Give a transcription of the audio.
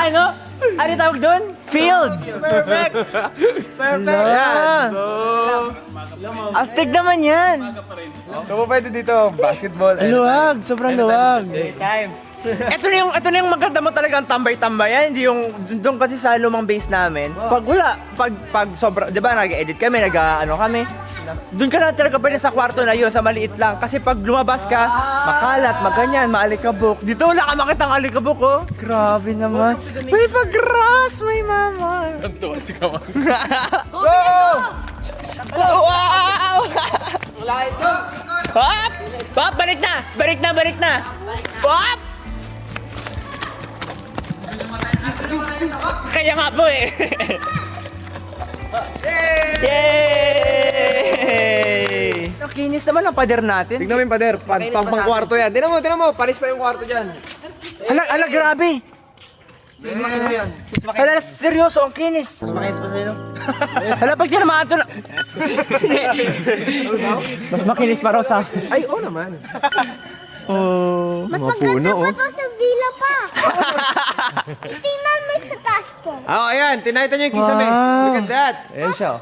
ano? Ano tawag doon? Field! Perfect! Perfect! Yan! Astig naman yan! Kung pwede dito, basketball. Luwag! Sobrang luwag! Time. Ito na yung maganda mo talagang tambay-tambayan, hindi yung doon kasi sa lumang base namin. Pag wala, pag sobra, 'di ba, nag-edit kami, kami. Doon ka na talaga pwede sa kwarto na yun, sa maliit lang. Kasi pag lumabas ka, makalat, maganyan, maalikabok. Dito wala ka makitang alikabok, oh. Grabe naman. May pag-grass, may mama. Ganto kasi ka man. Go! Wow! Wala ito. Hop! Hop! Balik na! Balik na! Balik na! Hop! Kaya nga po eh. Yay! Ang kinis naman ang pader natin. Tignan mo yung pader, pang kwarto yan. Tignan mo, panis pa yung kwarto dyan. Ala, grabe. Hala, seryoso, ang kinis. Mas makinis pa sa'yo. Hala, pag tinamaan ito na... Mas makinis pa raw sa... Ay, oo naman. Oh. Mas maganda pa to sa villa pa. Tingnan mo sa taas ko. Ah, ayan, tinaytan niyo yung kisame. Wow. Look at that. Ayan siya.